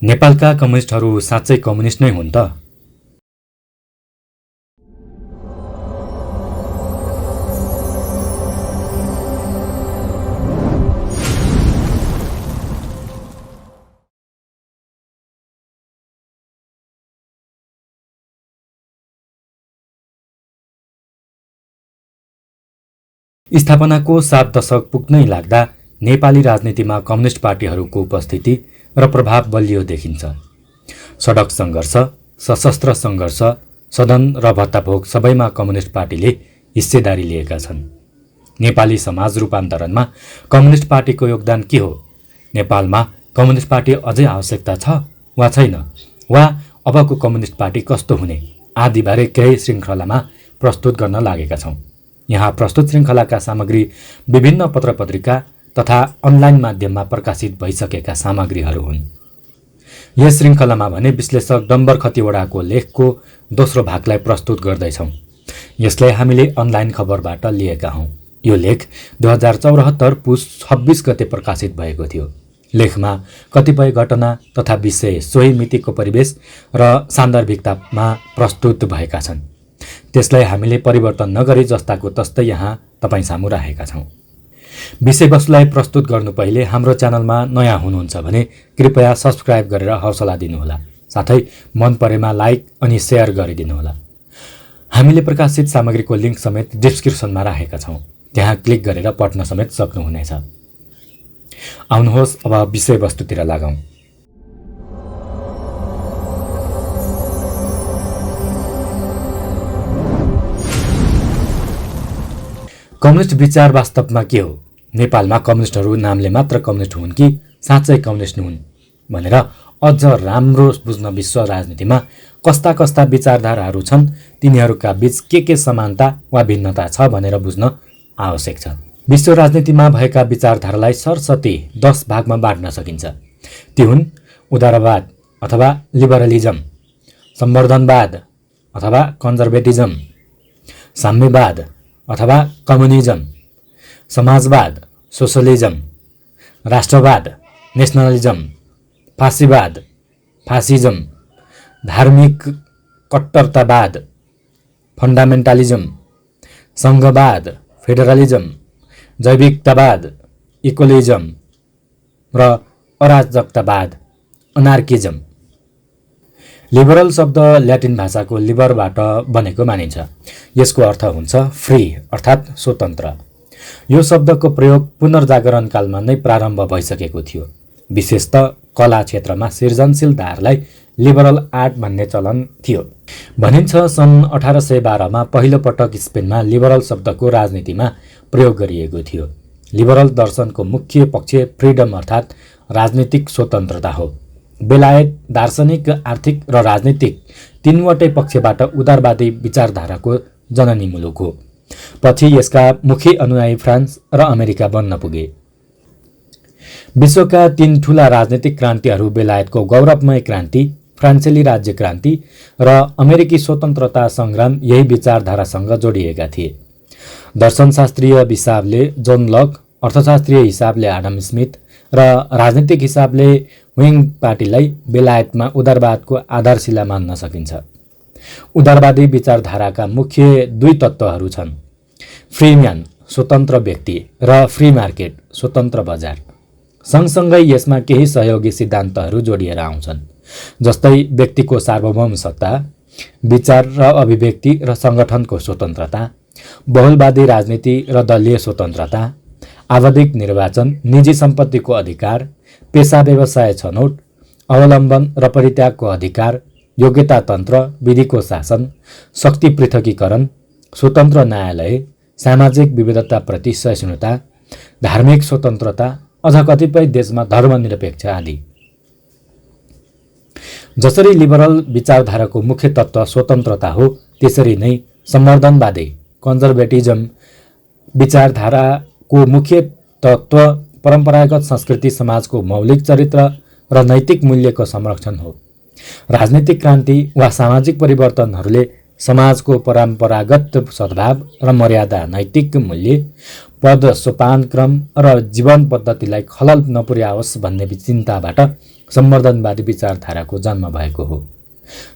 नेपालका कम्युनिस्टहरू साँच्चै कम्युनिस्ट नै हुन् त? स्थापनाको 7 दशक पुग्नै लाग्दा नेपाली राजनीतिमा कम्युनिस्ट पार्टीहरूको उपस्थिति र प्रभाव बलियो देखिन्छ। सडक सङ्घर्ष, सशस्त्र सङ्घर्ष, सदन र भत्ताभोग सबैमा कम्युनिस्ट पार्टीले हिस्सेदारी लिएका छन्। नेपाली समाज रूपान्तरणमा कम्युनिस्ट पार्टीको योगदान के हो? नेपालमा कम्युनिस्ट पार्टी अझै आवश्यकता छ वा छैन? वा अबको कम्युनिस्ट पार्टी कस्तो हुने आदिबारे केही श्रृङ्खलामा प्रस्तुत गर्न लागेका छौँ। यहाँ प्रस्तुत श्रृङ्खलाका सामग्री विभिन्न पत्रपत्रिका तथा अनलाइन माध्यममा प्रकाशित भइसकेका सामग्रीहरू हुन्। यस श्रृङ्खलामा भने विश्लेषक डम्बर खतिवडाको लेखको दोस्रो भागलाई प्रस्तुत गर्दैछौँ। यसलाई हामीले अनलाइन खबरबाट लिएका हौँ। यो लेख 2074 पुस 26 गते प्रकाशित भएको थियो। लेखमा कतिपय घटना तथा विषय सोही मितिको परिवेश र सान्दर्भिकतामा प्रस्तुत भएका छन्। त्यसलाई हामीले परिवर्तन नगरी जस्ताको तस्तै यहाँ तपाईँ सामु राखेका छौँ। विषयवस्तुलाई प्रस्तुत गर्नु पहिले हाम्रो च्यानलमा नयाँ हुनुहुन्छ भने कृपया सब्स्क्राइब गरेर हौसला दिनुहोला। साथै मन परेमा लाइक अनि सेयर गरिदिनुहोला। हामीले प्रकाशित सामग्रीको लिङ्क समेत डिस्क्रिप्सनमा राखेका छौँ। त्यहाँ क्लिक गरेर पढ्न समेत सक्नुहुनेछ। आउनुहोस् अब विषयवस्तुतिर लागौँ। कम्युनिस्ट विचार वास्तवमा के हो? नेपालमा कम्युनिस्टहरू नामले मात्र कम्युनिस्ट हुन् कि साँच्चै कम्युनिस्ट हुन् भनेर अझ राम्रो बुझ्न विश्व राजनीतिमा कस्ता कस्ता विचारधाराहरू छन्, तिनीहरूका बीच के समानता वा भिन्नता छ भनेर बुझ्न आवश्यक छ। विश्व राजनीतिमा भएका विचारधारालाई सरस्वती 10 भागमा बाँड्न सकिन्छ। ती हुन् उदारवाद अथवा लिबरलिजम, संवर्धनवाद अथवा कन्जर्भेटिजम, साम्यवाद अथवा कम्युनिजम, समाजवाद सोशलिजम, राष्ट्रवाद नेसनलिजम, फासीवाद फासिजम, धार्मिक कट्टरतावाद फन्डामेन्टलिजम, सङ्घवाद फेडरलिजम, जैविकतावाद इकोलिजम र अराजकतावाद अनार्किजम। लिबरल शब्द ल्याटिन भाषाको लिबरबाट बनेको मानिन्छ। यसको अर्थ हुन्छ फ्री अर्थात् स्वतन्त्र। यो शब्दको प्रयोग पुनर्जागरण कालमा नै प्रारम्भ भइसकेको थियो। विशेषतः कला क्षेत्रमा सृजनशीलताहरूलाई लिबरल आर्ट भन्ने चलन थियो। भनिन्छ सन् 1812 मा पहिलो पटक स्पेनमा लिबरल शब्दको राजनीतिमा प्रयोग गरिएको थियो। लिबरल दर्शनको मुख्य पक्ष फ्रिडम अर्थात् राजनीतिक स्वतन्त्रता हो। बेलायत दार्शनिक, आर्थिक र राजनीतिक तीनवटै पक्षबाट उदारवादी विचारधाराको जननी मुलुक हो। पछि यसका मुख्य अनुयायी फ्रान्स र अमेरिका बन्न पुगे। विश्वका 3 ठूला राजनीतिक क्रान्तिहरू बेलायतको गौरवमय क्रान्ति, फ्रान्सेली राज्य क्रान्ति र अमेरिकी स्वतन्त्रता सङ्ग्राम यही विचारधारासँग जोडिएका थिए। दर्शनशास्त्रीय हिसाबले जोन लक, अर्थशास्त्रीय हिसाबले एडम स्मिथ र राजनीतिक हिसाबले विङ पार्टीलाई बेलायतमा उदारवादको आधारशिला मान्न सकिन्छ। उदारवादी विचारधाराका मुख्य 2 तत्त्वहरू छन्, फ्रीम्यान स्वतन्त्र व्यक्ति र फ्री मार्केट स्वतन्त्र बजार। सँगसँगै यसमा केही सहयोगी सिद्धान्तहरू जोडिएर आउँछन्, जस्तै व्यक्तिको सार्वभौम सत्ता, विचार र अभिव्यक्ति र सङ्गठनको स्वतन्त्रता, बहुलवादी राजनीति र दलीय स्वतन्त्रता, आवधिक निर्वाचन, निजी सम्पत्तिको अधिकार, पेसा व्यवसाय छनौट, अवलम्बन र परित्यागको अधिकार, योग्यता तन्त्र, विधिको शासन, शक्ति पृथकीकरण, स्वतन्त्र न्यायालय, सामाजिक विविधताप्रति सहिष्णुता, धार्मिक स्वतन्त्रता, अझ कतिपय देशमा धर्मनिरपेक्ष आदि। जसरी लिबरल विचारधाराको मुख्य तत्त्व स्वतन्त्रता हो, त्यसरी नै संवर्धनवादी कन्जर्भेटिजम विचारधाराको मुख्य तत्त्व परम्परागत संस्कृति, समाजको मौलिक चरित्र र नैतिक मूल्यको संरक्षण हो। राजनीतिक क्रान्ति वा सामाजिक परिवर्तनहरूले समाजको परम्परागत सद्भाव र मर्यादा, नैतिक मूल्य, पद सोपानक्रम र जीवन पद्धतिलाई खलल नपुर्याओस् भन्ने चिन्ताबाट सम्वर्धनवादी विचारधाराको जन्म भएको हो।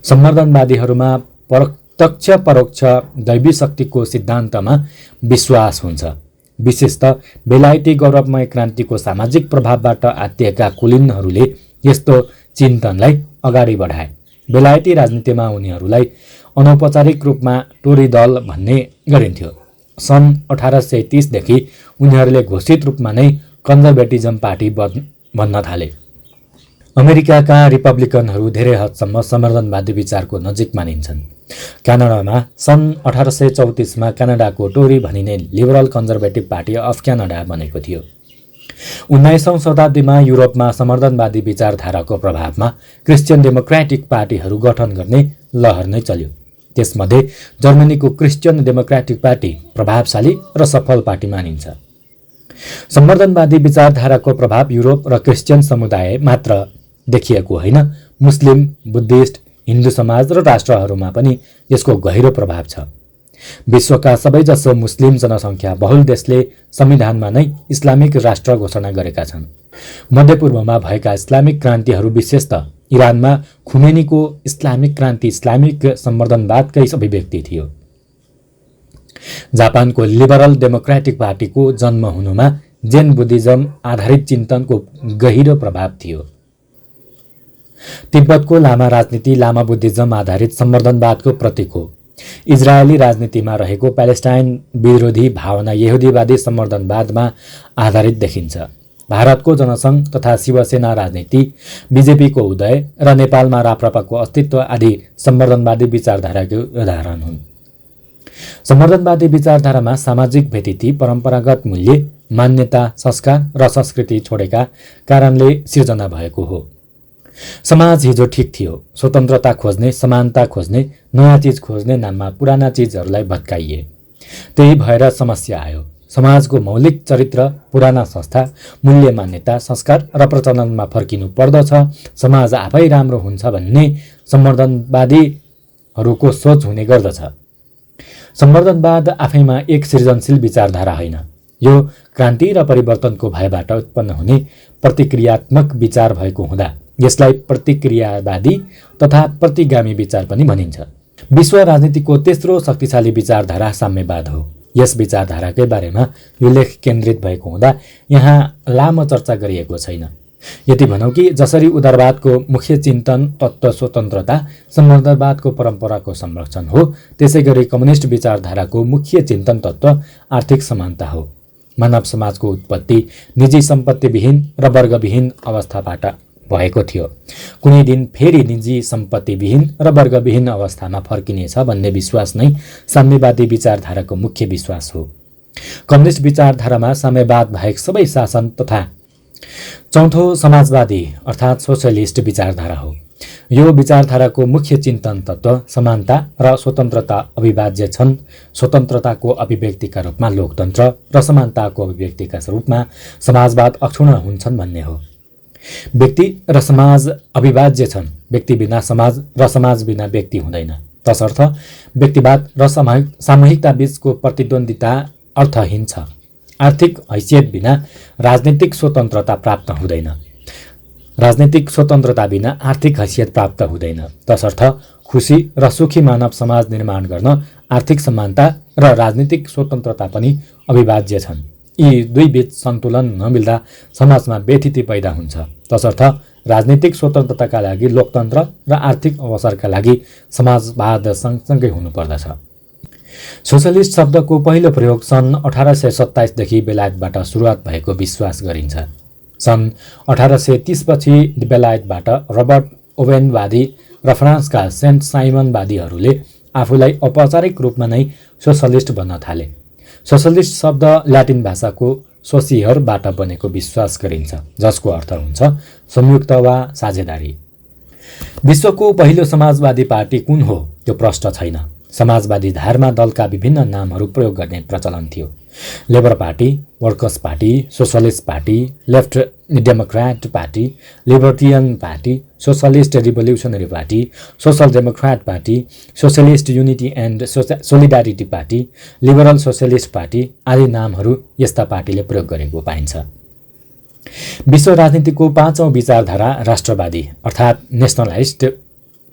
सम्वर्धनवादीहरूमा प्रत्यक्ष परोक्ष दैवी शक्तिको सिद्धान्तमा विश्वास हुन्छ। विशेषतः बेलायती गौरवमय क्रान्तिको सामाजिक प्रभावबाट आत्तिएका कुलीनहरूले यस्तो चिन्तनलाई अगाडि बढाए। बेलायती राजनीतिमा उनीहरूलाई अनौपचारिक रूपमा टोरी दल भन्ने गरिन्थ्यो। सन् 1830 देखि उनीहरूले घोषित रूपमा नै कन्जर्भेटिजम पार्टी भन्न थाले। अमेरिकाका रिपब्लिकनहरू धेरै हदसम्म सम्वर्धनवादी विचारको नजिक मानिन्छन्। क्यानाडामा सन् 1834मा क्यानाडाको टोरी भनिने liberal conservative party of Canada बनेको थियो। 19औं शताब्दीमा युरोपमा सम्वर्धनवादी विचारधाराको प्रभावमा क्रिस्चियन डेमोक्रेटिक पार्टीहरू गठन गर्ने लहर नै चल्यो। त्यसमध्ये जर्मनीको क्रिस्चियन डेमोक्रेटिक पार्टी प्रभावशाली र सफल पार्टी मानिन्छ। सम्वर्धनवादी विचारधाराको प्रभाव युरोप र क्रिस्चियन समुदाय मात्र देखिएको होइन, मुस्लिम, बुद्धिस्ट, हिन्दू समाज र राष्ट्रहरूमा पनि यसको गहिरो प्रभाव छ। विश्वका सबैजसो मुस्लिम जनसङ्ख्या बहुल देशले संविधानमा नै इस्लामिक राष्ट्र घोषणा गरेका छन्। मध्यपूर्वमा भएका इस्लामिक क्रान्तिहरू, विशेषतः इरानमा खुमेनीको इस्लामिक क्रान्ति इस्लामिक सम्वर्धनवादकै अभिव्यक्ति थियो। जापानको लिबरल डेमोक्रेटिक पार्टीको जन्म हुनुमा जैन बुद्धिज्म आधारित चिन्तनको गहिरो प्रभाव थियो। तिब्बतको लामा राजनीति लामा बुद्धिज्म आधारित सम्वर्धनवादको प्रतीक हो। इजरायली राजनीतिमा रहेको प्यालेस्टाइन विरोधी भावना यहुदीवादी सम्वर्धनवादमा आधारित देखिन्छ। भारतको जनसङ्घ तथा शिवसेना राजनीति, बीजेपीको उदय र नेपालमा राप्रपाको अस्तित्व आदि सम्वर्धनवादी विचारधाराको उदाहरण हुन्। सम्वर्धनवादी विचारधारामा सामाजिक भेटिति, परम्परागत मूल्य, मान्यता, संस्कार र संस्कृति छोडेका कारणले सिर्जना भएको हो। समाज हिजो ठिक थियो। स्वतन्त्रता खोज्ने, समानता खोज्ने, नयाँ चिज खोज्ने नाममा पुराना चिजहरूलाई भत्काइए। त्यही भएर समस्या आयो। समाजको मौलिक चरित्र, पुराना संस्था, मूल्य, मान्यता, संस्कार र प्रचलनमा फर्किनु पर्दछ। समाज आफै राम्रो हुन्छ भन्ने सम्वर्धनवादीहरूको सोच हुने गर्दछ। सम्वर्धनवाद आफैमा एक सृजनशील विचारधारा होइन। यो क्रान्ति र परिवर्तनको भयबाट उत्पन्न हुने प्रतिक्रियात्मक विचार भएको हुँदा यसलाई प्रतिक्रियावादी तथा प्रतिगामी विचार पनि भनिन्छ। विश्व राजनीतिको तेस्रो शक्तिशाली विचारधारा साम्यवाद हो। यस विचारधाराकै बारेमा यो लेख केन्द्रित भएको हुँदा यहाँ लामो चर्चा गरिएको छैन। यति भनौँ कि जसरी उदारवादको मुख्य चिन्तन तत्त्व स्वतन्त्रता, सम्वर्धनवादको परम्पराको संरक्षण हो, त्यसैगरी कम्युनिस्ट विचारधाराको मुख्य चिन्तन तत्त्व आर्थिक समानता हो। मानव समाजको उत्पत्ति निजी सम्पत्तिविहीन र वर्गविहीन अवस्थाबाट भएको थियो। कुनै दिन फेरि निजी सम्पत्तिविहीन र वर्गविहीन अवस्थामा फर्किनेछ भन्ने विश्वास नै साम्यवादी विचारधाराको मुख्य विश्वास हो। कम्युनिस्ट विचारधारामा साम्यवाद बाहेक सबै शासन तथा चौथो समाजवादी अर्थात् सोशलिस्ट विचारधारा हो। यो विचारधाराको मुख्य चिन्तन तत्त्व समानता र स्वतन्त्रता अविभाज्य छन्। स्वतन्त्रताको अभिव्यक्तिका रूपमा लोकतन्त्र र समानताको अभिव्यक्तिका रूपमा समाजवाद अक्षुण्ण हुन्छन् भन्ने हो। व्यक्ति र समाज अविभाज्य छन्। व्यक्ति बिना समाज र समाज बिना व्यक्ति हुँदैन। तसर्थ व्यक्तिवाद र सामूहिकता बीचको प्रतिद्वन्दिता अर्थहीन छ। आर्थिक हैसियत बिना राजनीतिक स्वतन्त्रता प्राप्त हुँदैन। राजनीतिक स्वतन्त्रता बिना आर्थिक हैसियत प्राप्त हुँदैन। तसर्थ खुसी र सुखी मानव समाज निर्माण गर्न आर्थिक समानता र राजनीतिक स्वतन्त्रता पनि अविभाज्य छन्। यी दुई बीच सन्तुलन नमिल्दा समाजमा व्यथिति पैदा हुन्छ। तसर्थ राजनीतिक स्वतन्त्रताका लागि लोकतन्त्र र आर्थिक अवसरका लागि समाजवाद सँगसँगै हुनुपर्दछ। सोशलिस्ट शब्दको पहिलो प्रयोग सन् 1827 देखि बेलायतबाट सुरुवात भएको विश्वास गरिन्छ। सन् 1830 पछि बेलायतबाट रबर्ट ओवेनवादी र फ्रान्सका सेन्ट साइमनवादीहरूले आफूलाई औपचारिक रूपमा नै सोशलिस्ट भन्न थाले। सोशलिस्ट शब्द ल्याटिन भाषाको सोसियरबाट बनेको विश्वास गरिन्छ, जसको अर्थ हुन्छ संयुक्त वा साझेदारी। विश्वको पहिलो समाजवादी पार्टी कुन हो त्यो प्रश्न छैन। समाजवादी धारमा दलका विभिन्न नामहरू प्रयोग गर्ने प्रचलन थियो। Labour party, workers party, socialist party, left democrat party, libertarian party, socialist revolutionary party, social democrat party, socialist unity and solidarity party, liberal socialist party आदि नामहरू यस्ता पार्टीले प्रयोग गरेको पाइन्छ। विश्व राजनीतिको पाँचौं विचारधारा राष्ट्रवादी अर्थात् नेसनलिस्ट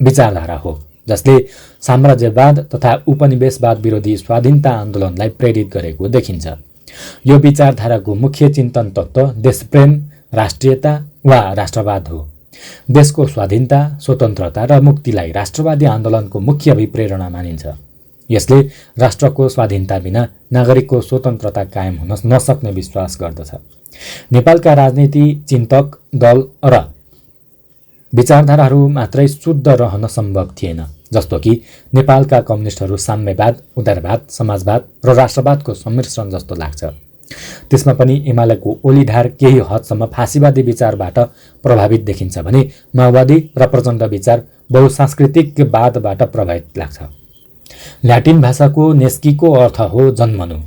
विचारधारा हो, जसले साम्राज्यवाद तथा उपनिवेशवाद विरोधी स्वाधीनता आन्दोलनलाई प्रेरित गरेको देखिन्छ। यो विचारधाराको मुख्य चिन्तन तत्त्व देशप्रेम, राष्ट्रियता वा राष्ट्रवाद हो। देशको स्वाधीनता, स्वतन्त्रता र मुक्तिलाई राष्ट्रवादी आन्दोलनको मुख्य अभिप्रेरणा मानिन्छ। यसले राष्ट्रको स्वाधीनता बिना नागरिकको स्वतन्त्रता कायम हुन नसक्ने विश्वास गर्दछ। नेपालका राजनीति चिन्तक दल र विचारधाराहरू मात्रै शुद्ध रहन सम्भव थिएन, जस्तो कि नेपालका कम्युनिस्टहरू साम्यवाद, उदारवाद, समाजवाद र राष्ट्रवादको सम्मिश्रण जस्तो लाग्छ। त्यसमा पनि एमालेको ओलीधार केही हदसम्म फाँसीवादी विचारबाट प्रभावित देखिन्छ भने माओवादी र प्रचण्ड विचार बहुसांस्कृतिकवादबाट प्रभावित लाग्छ। ल्याटिन भाषाको नेस्कीको अर्थ हो जन्मनु।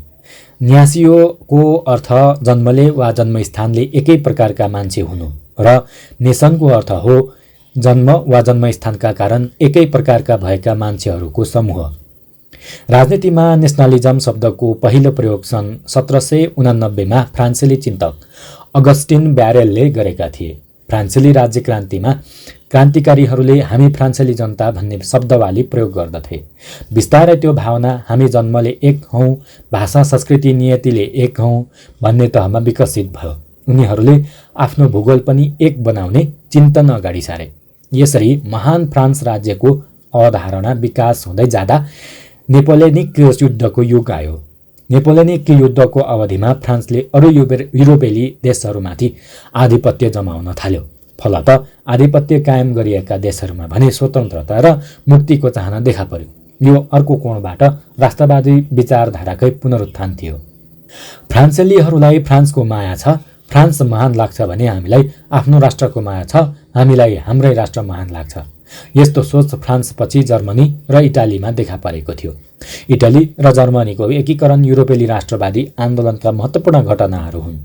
न्यासियोको अर्थ जन्मले वा जन्मस्थानले एकै प्रकारका मान्छे हुनु र नेसनको अर्थ हो जन्म वा जन्मस्थानका कारण एकै प्रकारका भएका मान्छेहरूको समूह। राजनीतिमा नेसनलिजम शब्दको पहिलो प्रयोग सन् 1789 फ्रान्सेली चिन्तक अगस्टिन ब्यारेलले गरेका थिए। फ्रान्सेली राज्य क्रान्तिमा क्रान्तिकारीहरूले हामी फ्रान्सेली जनता भन्ने शब्दवाली प्रयोग गर्दथे। बिस्तारै त्यो भावना हामी जन्मले एक हौँ, भाषा, संस्कृति, नियतिले एक हौँ भन्ने तहमा विकसित भयो। उनीहरूले आफ्नो भूगोल पनि एक बनाउने चिन्तन अगाडि सारे। यसरी महान फ्रान्स राज्यको अवधारणा विकास हुँदै जाँदा नेपोलियनिक युद्धको युग आयो। नेपोलियनिक युद्धको अवधिमा फ्रान्सले अरू युरोपेली देशहरूमाथि आधिपत्य जमाउन थाल्यो। फलत आधिपत्य कायम गरिएका देशहरूमा भने स्वतन्त्रता र मुक्तिको चाहना देखा पर्यो। यो अर्को कोणबाट राष्ट्रवादी विचारधाराकै पुनरुत्थान थियो। फ्रान्सेलीहरूलाई फ्रान्सको माया छ, फ्रान्स महान लाग्छ भने हामीलाई आफ्नो राष्ट्रको माया छ, हामीलाई हाम्रै राष्ट्र महान लाग्छ। यस्तो सोच फ्रान्सपछि जर्मनी र इटालीमा देखा परेको थियो। इटाली र जर्मनीको एकीकरण युरोपेली राष्ट्रवादी आन्दोलनका महत्त्वपूर्ण घटनाहरू हुन्।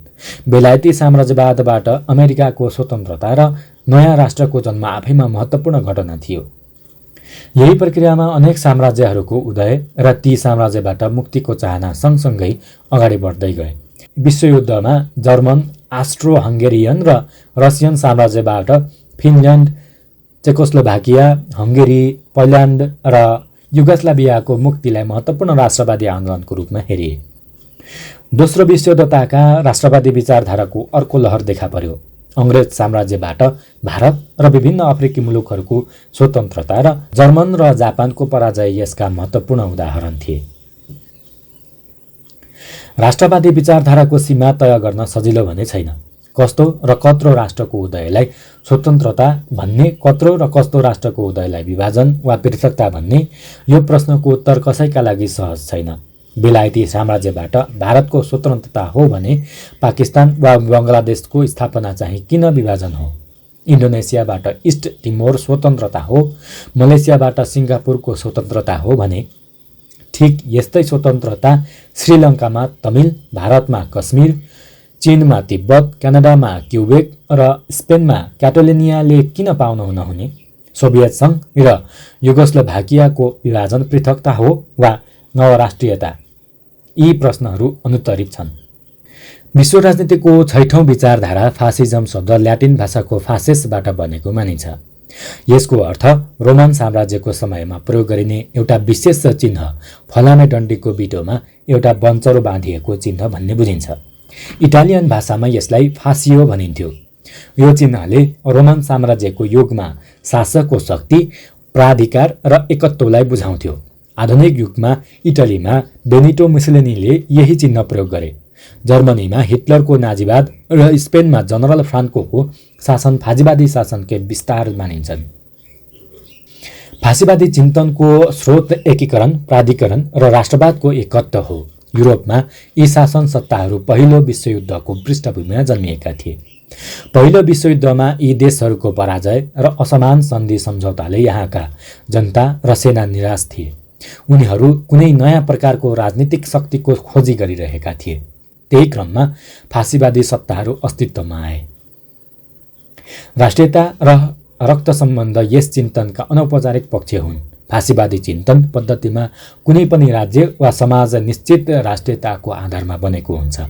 बेलायती साम्राज्यवादबाट अमेरिकाको स्वतन्त्रता र नयाँ राष्ट्रको जन्म आफैमा महत्त्वपूर्ण घटना थियो। यही प्रक्रियामा अनेक साम्राज्यहरूको उदय र ती साम्राज्यबाट मुक्तिको चाहना सँगसँगै अगाडि बढ्दै गए। विश्वयुद्धमा जर्मन, आस्ट्रो हङ्गेरियन र Russian साम्राज्यबाट Finland, Czechoslovakia, Hungary, Poland र युगोस्लाभियाको मुक्तिलाई महत्त्वपूर्ण राष्ट्रवादी आन्दोलनको रूपमा हेरिए। दोस्रो विश्वयुद्धताका राष्ट्रवादी विचारधाराको अर्को लहर देखा पर्यो। अङ्ग्रेज साम्राज्यबाट भारत र विभिन्न अफ्रिकी मुलुकहरूको स्वतन्त्रता र जर्मन र जापानको पराजय यसका महत्त्वपूर्ण उदाहरण थिए। राष्ट्रवादी विचारधाराको सीमा तय गर्न सजिलो भने छैन। कस्तो र कत्रो राष्ट्रको उदयलाई स्वतन्त्रता भन्ने, कत्रो र कस्तो राष्ट्रको उदयलाई विभाजन वा पृथकता भन्ने, यो प्रश्नको उत्तर कसैका लागि सहज छैन। बेलायती साम्राज्यबाट भारतको स्वतन्त्रता हो भने पाकिस्तान वा बङ्गलादेशको स्थापना चाहिँ किन विभाजन हो? इन्डोनेसियाबाट इस्ट टिमोर स्वतन्त्रता हो, मलेसियाबाट सिङ्गापुरको स्वतन्त्रता हो भने ठिक यस्तै स्वतन्त्रता श्रीलङ्कामा तमिल, भारतमा कश्मीर, चीनमा तिब्बत, क्यानाडामा क्युबेक र स्पेनमा क्याटालोनियाले किन पाउन नहुने? सोभियत सङ्घ र युगोस्लोभाकियाको विभाजन पृथकता हो वा नवराष्ट्रियता? यी प्रश्नहरू अनुत्तरित छन्। विश्व राजनीतिको छैठौँ विचारधारा फासिजम शब्द ल्याटिन भाषाको फासेसबाट बनेको मानिन्छ। यसको अर्थ रोमन साम्राज्यको समयमा प्रयोग गरिने एउटा विशेष चिन्ह, फलामे डन्डीको बिटोमा एउटा बन्चरो बाँधिएको चिन्ह भन्ने बुझिन्छ। इटालियन भाषामा यसलाई फासियो भनिन्थ्यो। यो चिन्हले रोमन साम्राज्यको युगमा शासकको शक्ति, प्राधिकार र एकत्वलाई बुझाउँथ्यो। आधुनिक युगमा इटलीमा बेनिटो मुसोलिनीले यही चिन्ह प्रयोग गरे। जर्मनीमा हिटलरको नाजीवाद र स्पेनमा जनरल फ्रान्कोको शासन फासीवादी शासनकै विस्तार मानिन्छन्। फासीवादी चिन्तनको स्रोत एकीकरण, प्राधिकरण र राष्ट्रवादको एकत्व हो। युरोपमा यी शासन सत्ताहरू पहिलो विश्वयुद्धको पृष्ठभूमिमा जन्मिएका थिए। पहिलो विश्वयुद्धमा यी देशहरूको पराजय र असमान सन्धि सम्झौताले यहाँका जनता र सेना निराश थिए। उनीहरू कुनै नयाँ प्रकारको राजनीतिक शक्तिको खोजी गरिरहेका थिए। त्यही क्रममा फासीवादी सत्ताहरू अस्तित्वमा आए। राष्ट्रियता र रक्त सम्बन्ध यस चिन्तनका अनौपचारिक पक्ष हुन्। फासीवादी चिन्तन पद्धतिमा कुनै पनि राज्य वा समाज निश्चित राष्ट्रियताको आधारमा बनेको हुन्छ।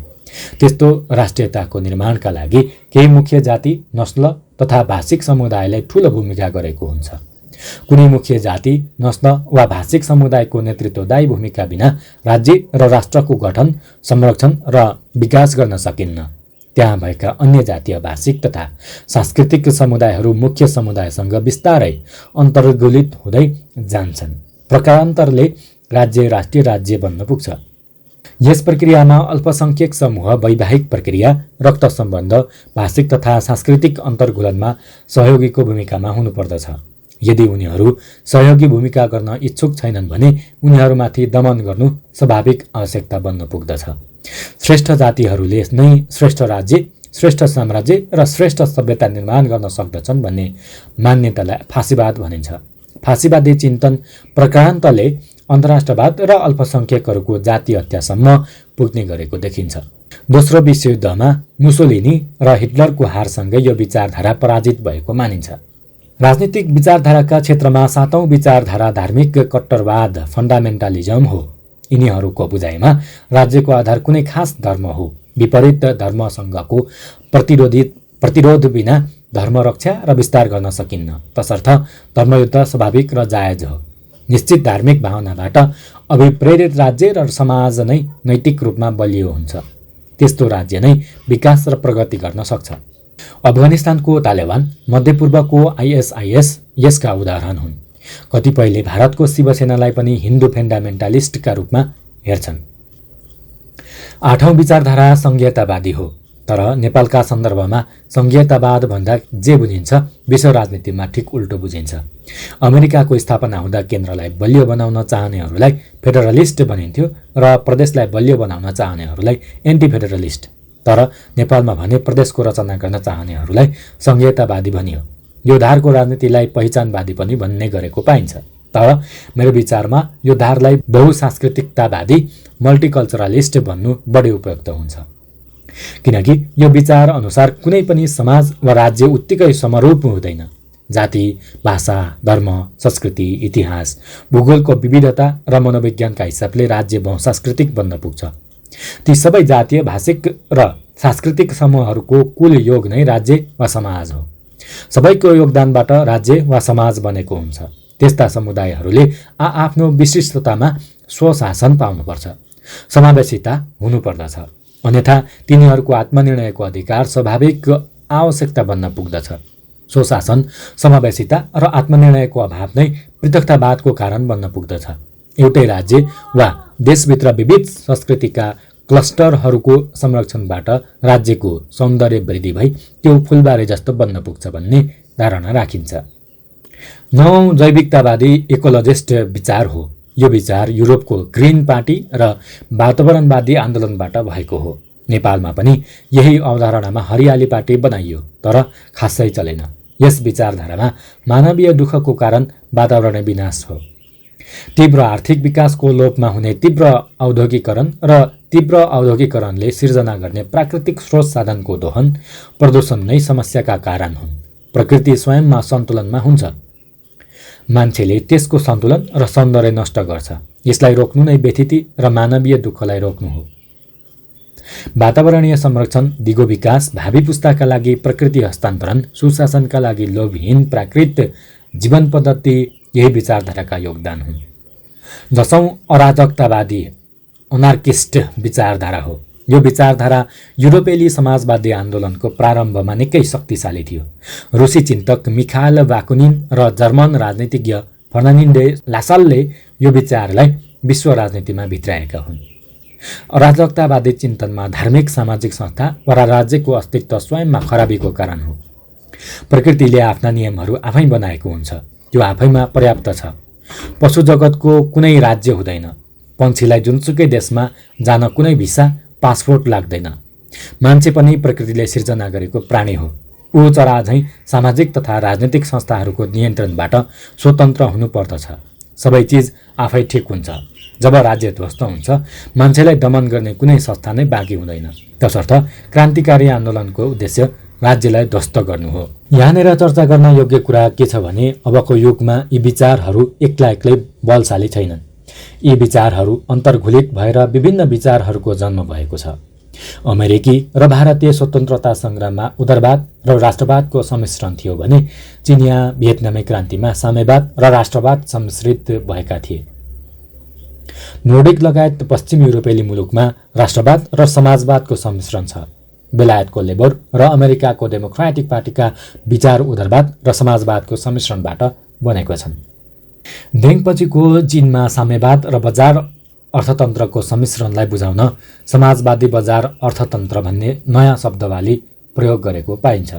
त्यस्तो राष्ट्रियताको निर्माणका लागि केही मुख्य जाति, नस्ल तथा भाषिक समुदायलाई ठूलो भूमिका गरेको हुन्छ। कुनै मुख्य जाति, नस्ल वा भाषिक समुदायको नेतृत्वदायी भूमिका बिना राज्य र राष्ट्रको गठन, संरक्षण र विकास गर्न सकिन्न। त्यहाँ भएका अन्य जातीय, भाषिक तथा सांस्कृतिक समुदायहरू मुख्य समुदायसँग बिस्तारै अन्तर्गुलित हुँदै जान्छन्। प्रकारान्तरले राज्य राष्ट्रिय राज्य बन्न पुग्छ। यस प्रक्रियामा अल्पसंख्यक समूह वैवाहिक प्रक्रिया, रक्त सम्बन्ध, भाषिक तथा सांस्कृतिक अन्तर्घुलनमा सहयोगीको भूमिकामा हुनुपर्दछ। यदि उनीहरू सहयोगी भूमिका गर्न इच्छुक छैनन् भने उनीहरूमाथि दमन गर्नु स्वाभाविक आवश्यकता बन्न पुग्दछ। श्रेष्ठ जातिहरूले नै श्रेष्ठ राज्य, श्रेष्ठ साम्राज्य र श्रेष्ठ सभ्यता निर्माण गर्न सक्दछन् भन्ने मान्यतालाई फासीवाद भनिन्छ। फासीवादी चिन्तन प्रकारान्तले अन्तर्राष्ट्रवाद र अल्पसंख्यकहरूको जातीय हत्यासम्म पुग्ने गरेको देखिन्छ। दोस्रो विश्वयुद्धमा मुसोलिनी र हिटलरको हारसँगै यो विचारधारा पराजित भएको मानिन्छ। राजनीतिक विचारधाराका क्षेत्रमा सातौं विचारधारा धार्मिक कट्टरवाद, फन्डामेन्टलिजम हो। यिनीहरूको बुझाइमा राज्यको आधार कुनै खास धर्म हो। विपरीत धर्मसँगको प्रतिरोध बिना धर्म रक्षा र विस्तार गर्न सकिन्न। तसर्थ धर्मयुद्ध स्वाभाविक र जायज हो। निश्चित धार्मिक भावनाबाट अभिप्रेरित राज्य र समाज नै नैतिक रूपमा बलियो हुन्छ। त्यस्तो राज्य नै विकास र प्रगति गर्न सक्छ। अफगानिस्तानको तालिबान, मध्यपूर्वको आइएसआइएस यसका उदाहरण हुन्। कतिपयले भारतको शिवसेनालाई पनि हिन्दू फन्डामेन्टलिस्टका रूपमा हेर्छन्। आठौं विचारधारा संघीयतावादी हो। तर नेपालका सन्दर्भमा संघीयतावाद भन्दा जे बुझिन्छ विश्व राजनीतिमा ठिक उल्टो बुझिन्छ। अमेरिकाको स्थापना हुँदा केन्द्रलाई बलियो बनाउन चाहनेहरूलाई फेडरलिस्ट भनिन्थ्यो र प्रदेशलाई बलियो बनाउन चाहनेहरूलाई एन्टी फेडरलिस्ट। तर नेपालमा भने प्रदेशको रचना गर्न चाहनेहरूलाई संघीयतावादी भनियो। यो धारको राजनीतिलाई पहिचानवादी पनि भन्ने गरेको पाइन्छ। तर मेरो विचारमा यो धारलाई बहुसांस्कृतिकतावादी, मल्टिकल्चरलिस्ट भन्नु बढी उपयुक्त हुन्छ। किनकि यो विचार अनुसार कुनै पनि समाज वा राज्य उत्तिकै समरूप हुँदैन। जाति, भाषा, धर्म, संस्कृति, इतिहास, भूगोलको विविधता र मनोविज्ञानका हिसाबले राज्य बहुसांस्कृतिक बन्न पुग्छ। ती सबै जातीय, भाषिक र सांस्कृतिक समूहहरूको कुल योग नै राज्य वा समाज हो। सबैको योगदानबाट राज्य वा समाज बनेको हुन्छ। त्यस्ता समुदायहरूले आफ्नो विशिष्टतामा स्वशासन पाउनुपर्छ, समावेशिता हुनुपर्दछ। अन्यथा तिनीहरूको आत्मनिर्णयको अधिकार स्वाभाविक आवश्यकता बन्न पुग्दछ। स्वशासन, समावेशिता र आत्मनिर्णयको अभाव नै पृथकतावादको कारण बन्न पुग्दछ। एउटै राज्य वा देशभित्र विविध संस्कृतिका क्लस्टरहरूको संरक्षणबाट राज्यको सौन्दर्य वृद्धि भई त्यो फुलबारी जस्तो बन्न पुग्छ भन्ने धारणा राखिन्छ। नवौं जैविकतावादी इकोलोजिस्ट विचार हो। यो विचार युरोपको ग्रीन पार्टी र वातावरणवादी आन्दोलनबाट भएको हो। नेपालमा पनि यही अवधारणामा हरियाली पार्टी बनाइयो, तर खासै चलेन। यस विचारधारामा मानवीय दुःखको कारण वातावरणीय विनाश हो। तीव्र आर्थिक विकासको लोभमा हुने तीव्र औद्योगिकरण र तीव्र औद्योगिकरणले सिर्जना गर्ने प्राकृतिक स्रोत साधनको दोहन, प्रदूषण नै समस्याका कारण हुन्। प्रकृति स्वयंमा सन्तुलनमा हुन्छ। मान्छेले त्यसको सन्तुलन र सौन्दर्य नष्ट गर्छ। यसलाई रोक्नु नै व्यथिति र मानवीय दुःखलाई रोक्नु हो। वातावरणीय संरक्षण, दिगो विकास, भावी पुस्ताका लागि प्रकृति हस्तान्तरण, सुशासनका लागि लोभहीन प्राकृत जीवन पद्धति यही विचारधाराका योगदान हुन्। दशौं अराजकतावादी अनार्किस्ट विचारधारा हो। यो विचारधारा युरोपेली समाजवादी आन्दोलनको प्रारम्भमा निकै शक्तिशाली थियो। रुसी चिन्तक मिखाइल बाकुनिन र जर्मन राजनीतिज्ञ फर्नान्डो लासालले यो विचारलाई विश्व राजनीतिमा भित्राएका हुन्। अराजकतावादी चिन्तनमा धार्मिक, सामाजिक संस्था वा राज्यको अस्तित्व स्वयंमा खराबीको कारण हो। प्रकृतिले आफ्ना नियमहरू आफै बनाएको हुन्छ। त्यो आफैमा पर्याप्त छ। पशु जगतको कुनै राज्य हुँदैन। पन्छीलाई जुनसुकै देशमा जान कुनै भिसा, पासपोर्ट लाग्दैन। मान्छे पनि प्रकृतिले सिर्जना गरेको प्राणी हो। ऊ चरा झैँ सामाजिक तथा राजनीतिक संस्थाहरूको नियन्त्रणबाट स्वतन्त्र हुनुपर्दछ। सबै चिज आफै ठिक हुन्छ। जब राज्य ध्वस्त हुन्छ, मान्छेलाई दमन गर्ने कुनै संस्था नै बाँकी हुँदैन। तसर्थ क्रान्तिकारी आन्दोलनको उद्देश्य राज्यलाई ध्वस्त गर्नु हो। यहाँनिर चर्चा गर्न योग्य कुरा के छ भने अबको युगमा यी विचारहरू एक्लै एक्लै बलशाली छैनन्। यी विचारहरू अन्तर्घुलित भएर विभिन्न विचारहरूको जन्म भएको छ। अमेरिकी र भारतीय स्वतन्त्रता सङ्ग्राममा उदारवाद र राष्ट्रवादको सम्मिश्रण थियो भने चिनिया भियतनामी क्रान्तिमा साम्यवाद र राष्ट्रवाद सम्मिश्रित भएका थिए। नोर्डिक लगायत पश्चिम युरोपेली मुलुकमा राष्ट्रवाद र समाजवादको सम्मिश्रण छ। बेलायतको लेबर र अमेरिकाको डेमोक्रेटिक पार्टीका विचार उदारवाद र समाजवादको सम्मिश्रणबाट बनेको छन्। देङपछिको चीनमा साम्यवाद र बजार अर्थतन्त्रको सम्मिश्रणलाई बुझाउन समाजवादी बजार अर्थतन्त्र भन्ने नयाँ शब्दावली प्रयोग गरेको पाइन्छ।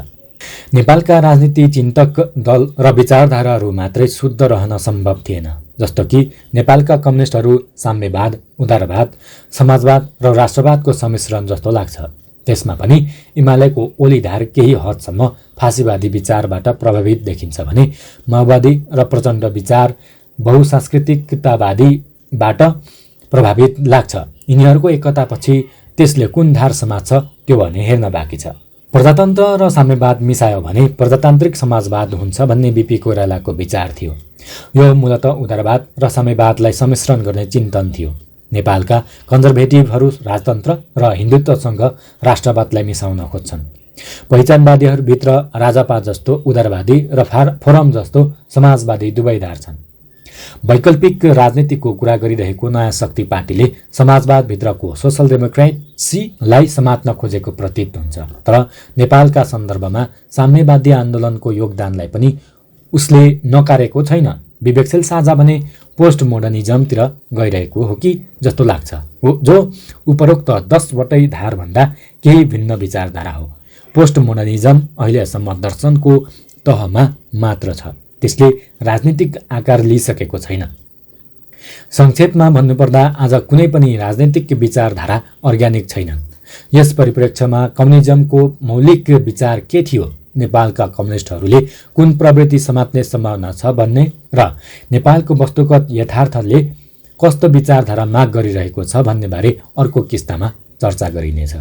नेपालका राजनीति चिन्तक दल र विचारधाराहरू मात्रै शुद्ध रहन सम्भव थिएन। जस्तो कि नेपालका कम्युनिस्टहरू साम्यवाद, उदारवाद, समाजवाद र राष्ट्रवादको सम्मिश्रण जस्तो लाग्छ। त्यसमा पनि एमालेको ओलीधार केही हदसम्म फाँसीवादी विचारबाट प्रभावित देखिन्छ भने माओवादी र प्रचण्ड विचार बहुसांस्कृतिकतावादीबाट प्रभावित लाग्छ। यिनीहरूको एकतापछि त्यसले कुन धार समात्छ त्यो भने हेर्न बाँकी छ। प्रजातन्त्र र साम्यवाद मिसायो भने प्रजातान्त्रिक समाजवाद हुन्छ भन्ने बिपी कोइरालाको विचार थियो। यो मूलतः उदारवाद र साम्यवादलाई सम्मिश्रण गर्ने चिन्तन थियो। नेपालका कन्जर्भेटिभहरू राजतन्त्र र हिन्दुत्वसँग राष्ट्रवादलाई मिसाउन खोज्छन्। पहिचानवादीहरूभित्र राजपा जस्तो उदारवादी र फोरम जस्तो समाजवादी दुवै धार छन्। वैकल्पिक राजनीतिको कुरा गरिरहेको नयाँ शक्ति पार्टीले समाजवादभित्रको सोसल डेमोक्रेसीलाई समात्न खोजेको प्रतीत हुन्छ। तर नेपालका सन्दर्भमा साम्यवादी आन्दोलनको योगदानलाई पनि उसले नकारेको छैन। विवेकशील साझा भने पोस्ट मोडर्निजमतिर गइरहेको हो कि जस्तो लाग्छ, जो उपरोक्त 10वटै धारभन्दा केही भिन्न विचारधारा हो। पोस्ट मोडर्निजम अहिलेसम्म दर्शनको तहमा मात्र छ, त्यसले राजनीतिक आकार लिइसकेको छैन। संक्षेपमा भन्नुपर्दा आज कुनै पनि राजनीतिक विचारधारा अर्ग्यानिक छैनन्। यस परिप्रेक्ष्यमा कम्युनिजमको मौलिक विचार के थियो, नेपालका कम्युनिस्टहरूले कुन प्रवृत्ति समात्ने सम्भावना छ भन्ने र नेपालको वस्तुगत यथार्थले कस्तो विचारधारा माग गरिरहेको छ भन्नेबारे अर्को किस्तामा चर्चा गरिनेछ।